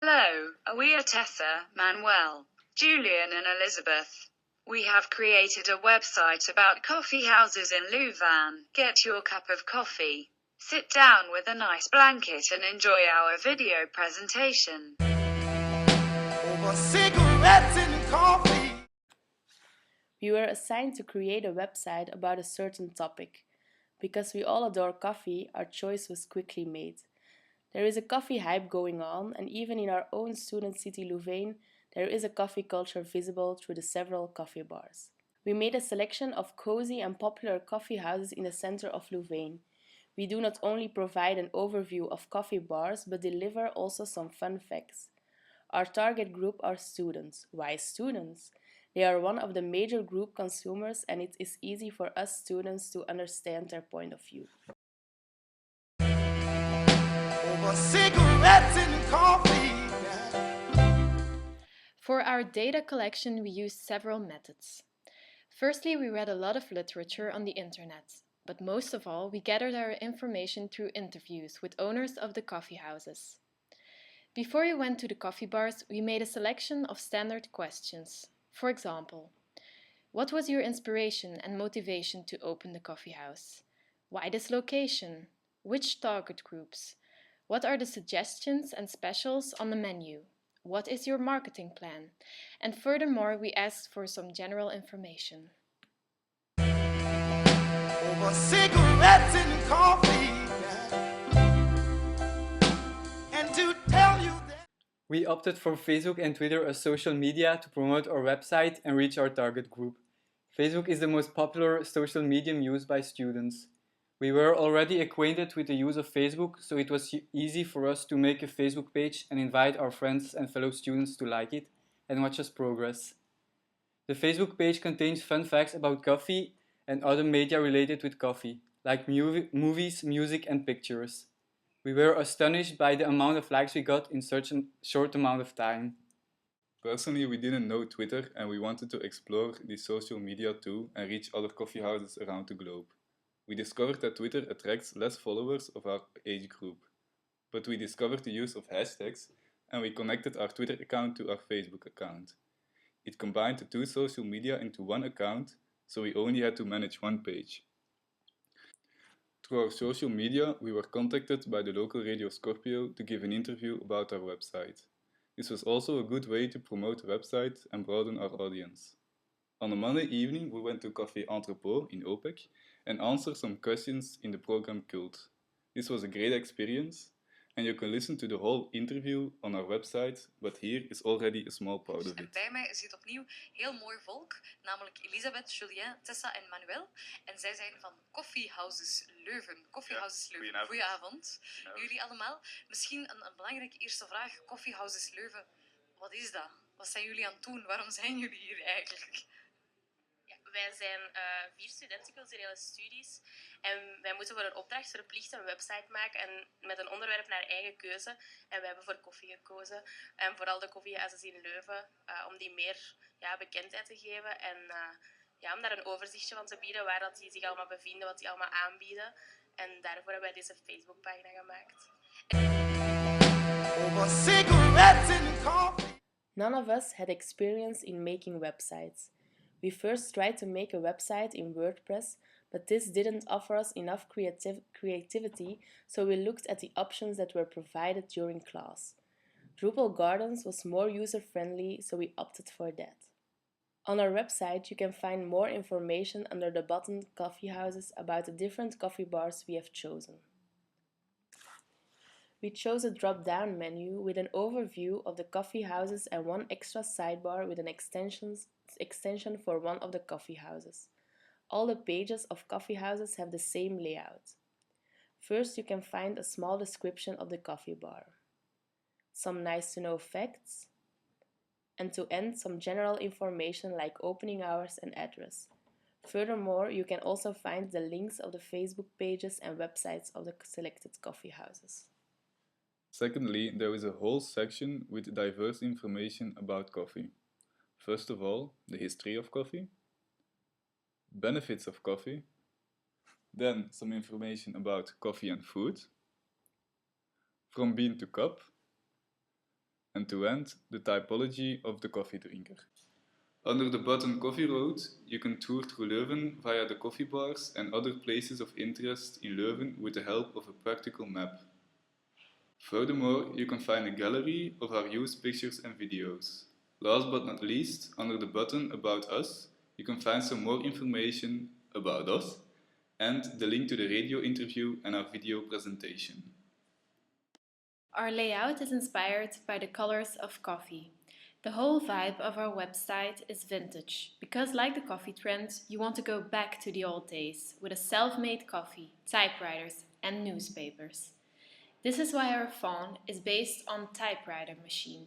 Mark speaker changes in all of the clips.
Speaker 1: Hello, we are Tessa, Manuel, Julian and Elizabeth. We have created a website about coffee houses in Louvain. Get your cup of coffee, sit down with a nice blanket and enjoy our video presentation.
Speaker 2: Over cigarettes and coffee.
Speaker 3: We were assigned to create a website about a certain topic. Because we all adore coffee, our choice was quickly made. There is a coffee hype going on, and even in our own student city Louvain, there is a coffee culture visible through the several coffee bars. We made a selection of cozy and popular coffee houses in the center of Louvain. We do not only provide an overview of coffee bars, but deliver also some fun facts. Our target group are students. Why students? They are one of the major group consumers, and it is easy for us students to understand their point of view.
Speaker 2: Over cigarettes and coffee.
Speaker 4: For our data collection, we used several methods. Firstly, we read a lot of literature on the internet, but most of all, we gathered our information through interviews with owners of the coffee houses. Before we went to the coffee bars, we made a selection of standard questions. For example, what was your inspiration and motivation to open the coffee house? Why this location? Which target groups? What are the suggestions and specials on the menu? What is your marketing plan? And furthermore, we asked for some general information.
Speaker 2: Over cigarettes and coffee. And to tell you that
Speaker 5: We opted for Facebook and Twitter as social media to promote our website and reach our target group. Facebook is the most popular social medium used by students. We were already acquainted with the use of Facebook, so it was easy for us to make a Facebook page and invite our friends and fellow students to like it and watch us progress. The Facebook page contains fun facts about coffee and other media related with coffee, like movies, music and pictures. We were astonished by the amount of likes we got in such a short amount of time.
Speaker 6: Personally, we didn't know Twitter and we wanted to explore the social media too and reach other coffee houses around the globe. We discovered that Twitter attracts less followers of our age group, but we discovered the use of hashtags and we connected our Twitter account to our Facebook account. It combined the two social media into one account, so we only had to manage one page. Through our social media, we were contacted by the local Radio Scorpio to give an interview about our website. This was also a good way to promote the website and broaden our audience. On a Monday evening, we went to Café Entrepôt in Opek and answered some questions in the program Cult. This was a great experience, and you can listen to the whole interview on our website, but here is already a small part of
Speaker 7: En
Speaker 6: it.
Speaker 7: bij mij zit opnieuw heel mooi volk, namelijk Elisabeth, Julien, Tessa en Manuel. En zij zijn van Coffee Houses Leuven. Coffee Houses Leuven. Goedenavond. Jullie allemaal. Misschien een belangrijke eerste vraag. Coffee Houses Leuven, wat is dat? Wat zijn jullie aan het doen? Waarom zijn jullie hier eigenlijk?
Speaker 8: Wij zijn 4 studenten culturele studies en wij moeten voor een opdracht verplicht een website maken en met een onderwerp naar eigen keuze. En wij hebben voor koffie gekozen en vooral de koffiehuizen in Leuven om die meer bekendheid te geven en om daar een overzichtje van te bieden waar dat die zich allemaal bevinden, wat die allemaal aanbieden. En daarvoor hebben wij deze Facebookpagina gemaakt.
Speaker 2: over cigarettes and coffee.
Speaker 3: None of us had experience in making websites. We first tried to make a website in WordPress, but this didn't offer us enough creativity, so we looked at the options that were provided during class. Drupal Gardens was more user-friendly, so we opted for that. On our website, you can find more information under the button Coffee Houses about the different coffee bars we have chosen. We chose a drop-down menu with an overview of the coffee houses and one extra sidebar with an extension for one of the coffee houses. All the pages of coffee houses have the same layout. First, you can find a small description of the coffee bar, some nice-to-know facts, and to end, some general information like opening hours and address. Furthermore, you can also find the links of the Facebook pages and websites of the selected coffee houses.
Speaker 6: Secondly, there is a whole section with diverse information about coffee. First of all, the history of coffee, benefits of coffee, then some information about coffee and food, from bean to cup, and to end, the typology of the coffee drinker. Under the button Coffee Road, you can tour through Leuven via the coffee bars and other places of interest in Leuven with the help of a practical map. Furthermore, you can find a gallery of our used pictures and videos. Last but not least, under the button About Us, you can find some more information about us and the link to the radio interview and our video presentation.
Speaker 4: Our layout is inspired by the colors of coffee. The whole vibe of our website is vintage, because like the coffee trend, you want to go back to the old days with a self-made coffee, typewriters and newspapers. This is why our font is based on typewriter machine.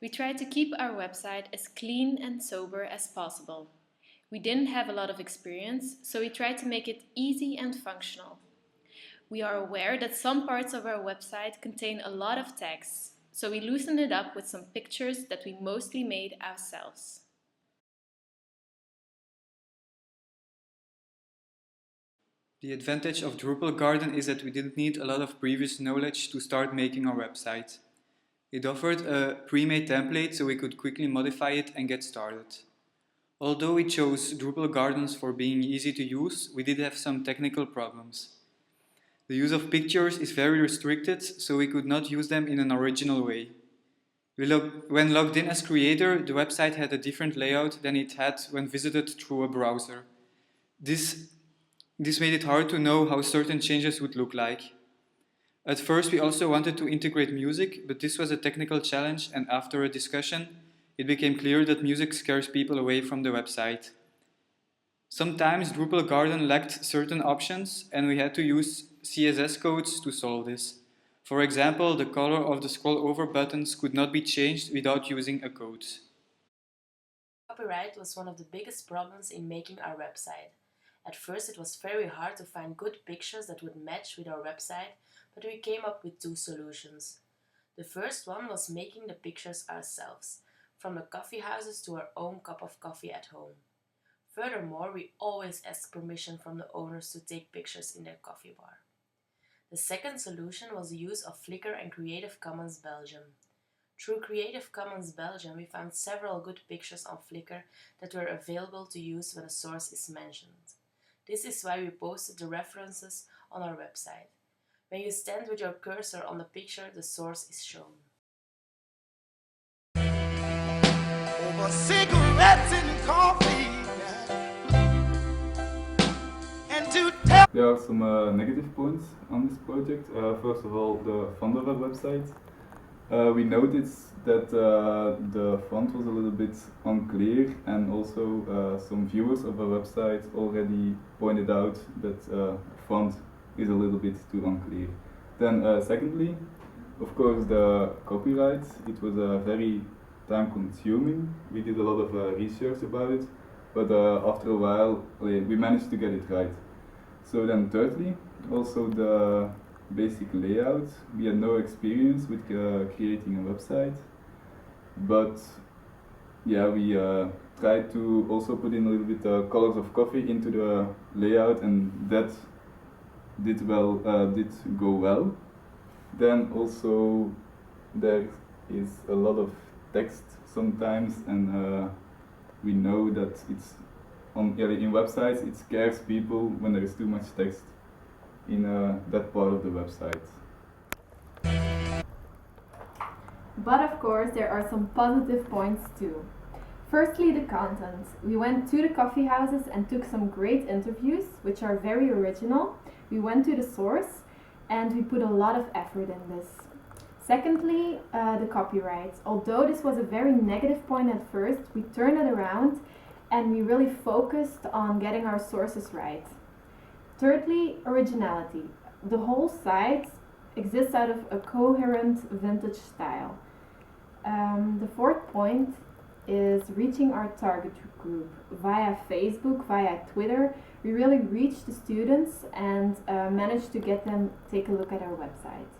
Speaker 4: We tried to keep our website as clean and sober as possible. We didn't have a lot of experience, so we tried to make it easy and functional. We are aware that some parts of our website contain a lot of text, so we loosened it up with some pictures that we mostly made ourselves.
Speaker 5: The advantage of Drupal Garden is that we didn't need a lot of previous knowledge to start making our website. It offered a pre-made template so we could quickly modify it and get started. Although we chose Drupal Gardens for being easy to use, we did have some technical problems. The use of pictures is very restricted, so we could not use them in an original way. When logged in as creator, the website had a different layout than it had when visited through a browser. This made it hard to know how certain changes would look like. At first, we also wanted to integrate music, but this was a technical challenge, and after a discussion, it became clear that music scares people away from the website. Sometimes Drupal Garden lacked certain options, and we had to use CSS codes to solve this. For example, the color of the scroll over buttons could not be changed without using a code.
Speaker 3: Copyright was one of the biggest problems in making our website. At first it was very hard to find good pictures that would match with our website, but we came up with two solutions. The first one was making the pictures ourselves, from the coffee houses to our own cup of coffee at home. Furthermore, we always ask permission from the owners to take pictures in their coffee bar. The second solution was the use of Flickr and Creative Commons Belgium. Through Creative Commons Belgium, we found several good pictures on Flickr that were available to use when a source is mentioned. This is why we posted the references on our website. When you stand with your cursor on the picture, the source is shown.
Speaker 2: Over cigarettes and coffee. And to tell
Speaker 6: There are some negative points on this project. First of all, the font of our website. We noticed that the font was a little bit unclear, and also some viewers of our website already pointed out that font is a little bit too unclear. Then secondly, of course, the copyright. It was very time consuming. We did a lot of research about it, but after a while we managed to get it right. So then thirdly, also the basic layout. We had no experience with creating a website, but yeah, we tried to also put in a little bit colors of coffee into the layout, and that did go well. Then also there is a lot of text sometimes, and we know that it's in websites it scares people when there is too much text in that part of the website.
Speaker 9: But of course there are some positive points too. Firstly, the content. We went to the coffee houses and took some great interviews, which are very original. We went to the source and we put a lot of effort in this. Secondly, the copyright. Although this was a very negative point at first, we turned it around and we really focused on getting our sources right. Thirdly, originality. The whole site exists out of a coherent vintage style. The fourth point is reaching our target group via Facebook, via Twitter. We really reached the students and managed to get them take a look at our website.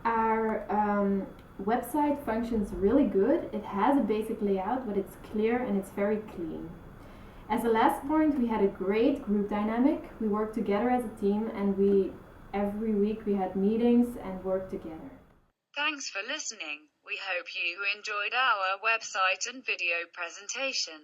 Speaker 9: Our website functions really good. It has a basic layout, but it's clear and it's very clean. As a last point, we had a great group dynamic. We worked together as a team, and every week we had meetings and worked together.
Speaker 1: Thanks for listening. We hope you enjoyed our website and video presentation.